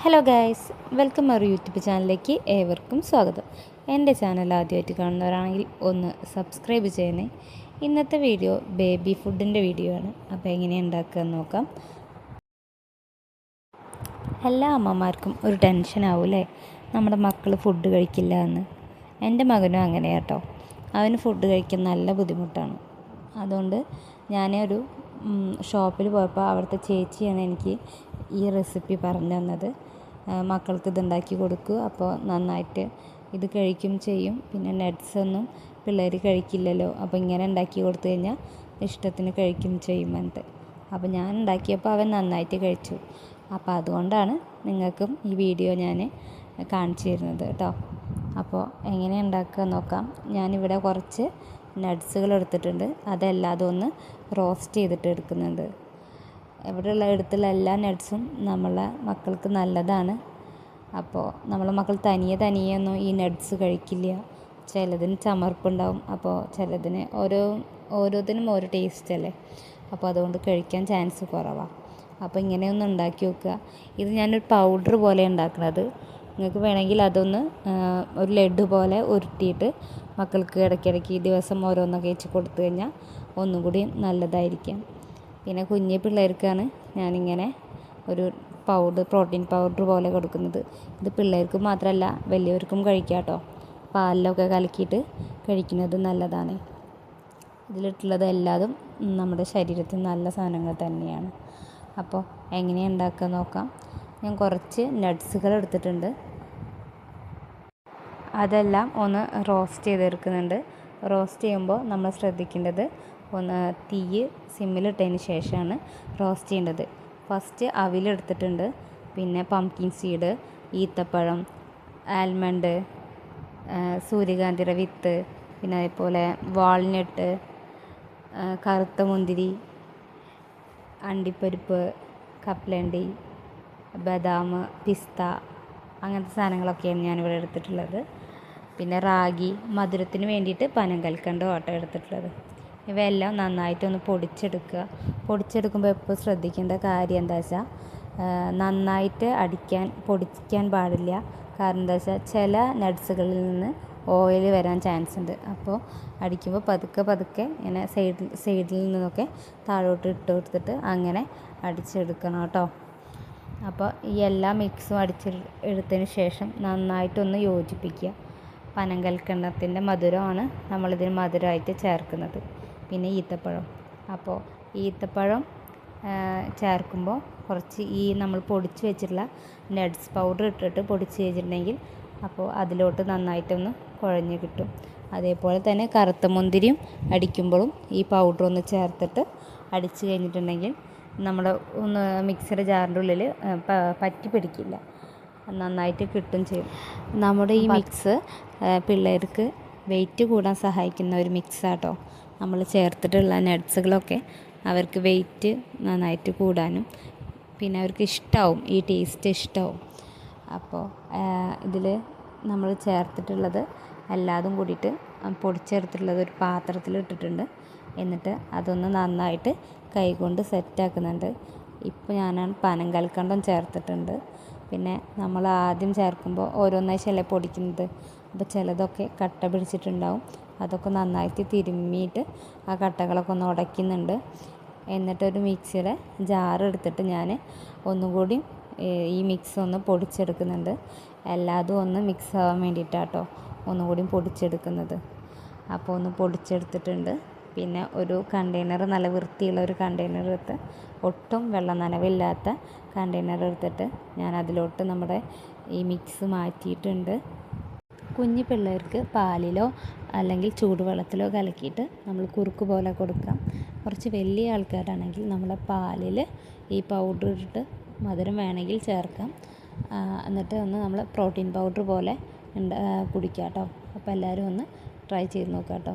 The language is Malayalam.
Hello guys, welcome our YouTube ചാനലിലേക്ക് ഏവർക്കും സ്വാഗതം. എൻ്റെ ചാനൽ ആദ്യമായിട്ട് കാണുന്നവരാണെങ്കിൽ ഒന്ന് സബ്സ്ക്രൈബ് ചെയ്യണേ. ഇന്നത്തെ വീഡിയോ ബേബി ഫുഡിൻ്റെ വീഡിയോ ആണ്. അപ്പോൾ എങ്ങനെയാണ് ഉണ്ടാക്കുക എന്ന് നോക്കാം. എല്ലാ അമ്മമാർക്കും ഒരു ടെൻഷൻ ആവൂലേ, നമ്മുടെ മക്കൾ ഫുഡ് കഴിക്കില്ല എന്ന്. എൻ്റെ മകനും അങ്ങനെ കേട്ടോ. അവന് ഫുഡ് കഴിക്കാൻ നല്ല ബുദ്ധിമുട്ടാണ്. അതുകൊണ്ട് ഞാനൊരു ഷോപ്പിൽ പോയപ്പോൾ അവിടുത്തെ ചേച്ചിയാണ് എനിക്ക് ഈ റെസിപ്പി പറഞ്ഞു തന്നത്. മക്കൾക്ക് ഇതുണ്ടാക്കി കൊടുക്കൂ, അപ്പോൾ നന്നായിട്ട് ഇത് കഴിക്കും ചെയ്യും. പിന്നെ നട്ട്സൊന്നും പിള്ളേർ കഴിക്കില്ലല്ലോ, അപ്പോൾ ഇങ്ങനെ ഉണ്ടാക്കി കൊടുത്തു കഴിഞ്ഞാൽ ഇഷ്ടത്തിന് കഴിക്കും ചെയ്യും എന്നിട്ട്. അപ്പോൾ ഞാൻ ഉണ്ടാക്കിയപ്പോൾ അവൻ നന്നായിട്ട് കഴിച്ചു. അപ്പോൾ അതുകൊണ്ടാണ് നിങ്ങൾക്കും ഈ വീഡിയോ ഞാൻ കാണിച്ചു തരുന്നത് കേട്ടോ. അപ്പോൾ എങ്ങനെ ഉണ്ടാക്കുക നോക്കാം. ഞാനിവിടെ കുറച്ച് നട്ട്സുകൾ എടുത്തിട്ടുണ്ട്. അതെല്ലാം ഒന്ന് റോസ്റ്റ് ചെയ്തിട്ട് എടുക്കുന്നുണ്ട്. ഇവിടെയുള്ള എടുത്തുള്ള എല്ലാ നട്ട്സും നമ്മളെ മക്കൾക്ക് നല്ലതാണ്. അപ്പോൾ നമ്മളെ മക്കൾ തനിയെ ഈ നട്ട്സ് കഴിക്കില്ല. ചിലതിന് ചമർപ്പുണ്ടാവും, അപ്പോൾ ചിലതിന് ഓരോത്തിനും ഓരോ ടേസ്റ്റ് അല്ലേ. അപ്പോൾ അതുകൊണ്ട് കഴിക്കാൻ ചാൻസ് കുറവാണ്. അപ്പോൾ ഇങ്ങനെയൊന്ന് ഉണ്ടാക്കി നോക്കുക. ഇത് ഞാനൊരു പൗഡർ പോലെ ഉണ്ടാക്കുന്നത്. നിങ്ങൾക്ക് വേണമെങ്കിൽ അതൊന്ന് ഒരു ലഡു പോലെ ഉരുട്ടിയിട്ട് മക്കൾക്ക് ഇടയ്ക്കിടയ്ക്ക് ദിവസം ഓരോന്നൊക്കെ വെച്ച് കൊടുത്തു കഴിഞ്ഞാൽ ഒന്നും കൂടി നല്ലതായിരിക്കും. പിന്നെ കുഞ്ഞു പിള്ളേർക്കാണ് ഞാനിങ്ങനെ ഒരു പ്രോട്ടീൻ പൗഡർ പോലെ കൊടുക്കുന്നത്. ഇത് പിള്ളേർക്ക് മാത്രമല്ല വലിയവർക്കും കഴിക്കാം കേട്ടോ. പാലിലൊക്കെ കലക്കിയിട്ട് കഴിക്കുന്നത് നല്ലതാണ്. ഇതിലിട്ടുള്ളത് എല്ലാതും നമ്മുടെ ശരീരത്തിന് നല്ല സാധനങ്ങൾ തന്നെയാണ്. അപ്പോൾ എങ്ങനെയാണ് ഉണ്ടാക്കുക നോക്കാം. ഞാൻ കുറച്ച് നട്ട്സുകൾ എടുത്തിട്ടുണ്ട്. അതെല്ലാം ഒന്ന് റോസ്റ്റ് ചെയ്തെടുക്കുന്നുണ്ട്. റോസ്റ്റ് ചെയ്യുമ്പോൾ നമ്മൾ ശ്രദ്ധിക്കേണ്ടത് ഒന്ന് തീ സിമ്മിലിട്ടതിന് ശേഷമാണ് റോസ്റ്റ് ചെയ്യേണ്ടത്. ഫസ്റ്റ് അവിലെടുത്തിട്ടുണ്ട്, പിന്നെ പംകിൻ സീഡ്, ഈത്തപ്പഴം, ആൽമണ്ട്, സൂര്യകാന്തിയുടെ വിത്ത്, പിന്നെ അതേപോലെ വാൾനട്ട്, കറുത്ത മുന്തിരി, അണ്ടിപ്പരിപ്പ്, കപ്പലണ്ടി, ബദാം, പിസ്ത, അങ്ങനത്തെ സാധനങ്ങളൊക്കെയാണ് ഞാനിവിടെ എടുത്തിട്ടുള്ളത്. പിന്നെ റാഗി, മധുരത്തിന് വേണ്ടിയിട്ട് പനങ്കൽക്കണ്ടം എടുത്തിട്ടുള്ളത്. ഇവയെല്ലാം നന്നായിട്ടൊന്ന് പൊടിച്ചെടുക്കുമ്പോൾ എപ്പോൾ ശ്രദ്ധിക്കേണ്ട കാര്യം എന്താ വെച്ചാൽ നന്നായിട്ട് പൊടിക്കാൻ പാടില്ല. കാരണം എന്താ വെച്ചാൽ ചില നട്ട്സുകളിൽ നിന്ന് ഓയിൽ വരാൻ ചാൻസ് ഉണ്ട്. അപ്പോൾ അടിക്കുമ്പോൾ പതുക്കെ ഇങ്ങനെ സൈഡിൽ നിന്നൊക്കെ താഴോട്ട് ഇട്ട് കൊടുത്തിട്ട് അങ്ങനെ അടിച്ചെടുക്കണം കേട്ടോ. അപ്പോൾ ഈ എല്ലാ മിക്സും എടുത്തതിന് ശേഷം നന്നായിട്ടൊന്ന് യോജിപ്പിക്കുക. പനങ്കൽക്കണ്ടത്തിൻ്റെ മധുരമാണ് നമ്മളിതിന് മധുരമായിട്ട് ചേർക്കുന്നത്. പിന്നെ ഈത്തപ്പഴം. അപ്പോൾ ഈത്തപ്പഴം ചേർക്കുമ്പോൾ കുറച്ച് നമ്മൾ പൊടിച്ച് വെച്ചിട്ടുള്ള നട്ട്സ് പൗഡർ ഇട്ടിട്ട് പൊടിച്ച് വെച്ചിട്ടുണ്ടെങ്കിൽ അപ്പോൾ അതിലോട്ട് നന്നായിട്ടൊന്ന് കുഴഞ്ഞ് കിട്ടും. അതേപോലെ തന്നെ കറുത്ത മുന്തിരിയും അടിക്കുമ്പോഴും ഈ പൗഡർ ഒന്ന് ചേർത്തിട്ട് അടിച്ച് കഴിഞ്ഞിട്ടുണ്ടെങ്കിൽ നമ്മുടെ ഒന്ന് മിക്സിയുടെ ജാറിൻ്റെ ഉള്ളിൽ പറ്റി പിടിക്കില്ല, നന്നായിട്ട് കിട്ടും ചെയ്യും. നമ്മുടെ ഈ മിക്സ് പിള്ളേർക്ക് വെയിറ്റ് കൂടാൻ സഹായിക്കുന്ന ഒരു മിക്സാട്ടോ. നമ്മൾ ചേർത്തിട്ടുള്ള നട്ട്സുകളൊക്കെ അവർക്ക് വെയിറ്റ് നന്നായിട്ട് കൂടാനും പിന്നെ അവർക്ക് ഇഷ്ടമാവും, ഈ ടേസ്റ്റ് ഇഷ്ടമാവും. അപ്പോൾ ഇതിൽ നമ്മൾ ചേർത്തിട്ടുള്ളത് എല്ലാതും കൂടിയിട്ട് പൊടിച്ചെടുത്തിട്ടുള്ളത് ഒരു പാത്രത്തിൽ ഇട്ടിട്ടുണ്ട്. എന്നിട്ട് അതൊന്ന് നന്നായിട്ട് കൈകൊണ്ട് സെറ്റാക്കുന്നുണ്ട്. ഇപ്പോൾ ഞാനാണ് പനങ്കൽക്കണ്ടം ചേർത്തിട്ടുണ്ട്. പിന്നെ നമ്മൾ ആദ്യം ചേർക്കുമ്പോൾ ഓരോന്നാഴ്ചയല്ലേ പൊടിക്കുന്നത്, അപ്പോൾ ചിലതൊക്കെ കട്ട പിടിച്ചിട്ടുണ്ടാവും. അതൊക്കെ നന്നായിട്ട് തിരുമ്മിയിട്ട് ആ കട്ടകളൊക്കെ ഒന്ന് ഉടയ്ക്കുന്നുണ്ട്. എന്നിട്ടൊരു മിക്സിയുടെ ജാർ എടുത്തിട്ട് ഞാൻ ഒന്നുകൂടി ഈ മിക്സ് ഒന്ന് പൊടിച്ചെടുക്കുന്നുണ്ട്. എല്ലാതും ഒന്ന് മിക്സ് ആവാൻ വേണ്ടിയിട്ടാട്ടോ ഒന്നുകൂടി പൊടിച്ചെടുക്കുന്നത്. അപ്പോൾ ഒന്ന് പൊടിച്ചെടുത്തിട്ടുണ്ട്. പിന്നെ ഒരു കണ്ടെയ്നർ, നല്ല വൃത്തിയുള്ള ഒരു കണ്ടെയ്നർ എടുത്ത്, ഒട്ടും വെള്ളം നനവില്ലാത്ത കണ്ടെയ്നർ എടുത്തിട്ട് ഞാൻ അതിലോട്ട് നമ്മുടെ ഈ മിക്സ് മാറ്റിയിട്ടുണ്ട്. കുഞ്ഞു പിള്ളേർക്ക് പാലിലോ അല്ലെങ്കിൽ ചൂടുവെള്ളത്തിലോ കലക്കിയിട്ട് നമ്മൾ കുറുക്ക് പോലെ കൊടുക്കാം. കുറച്ച് വലിയ ആൾക്കാരാണെങ്കിൽ നമ്മളെ പാലിൽ ഈ പൗഡർ ഇട്ടിട്ട് മധുരം വേണമെങ്കിൽ ചേർക്കാം. എന്നിട്ട് ഒന്ന് നമ്മൾ പ്രോട്ടീൻ പൗഡർ പോലെ കുടിക്കാം കേട്ടോ. അപ്പോൾ എല്ലാവരും ഒന്ന് ട്രൈ ചെയ്ത് നോക്കാം കേട്ടോ.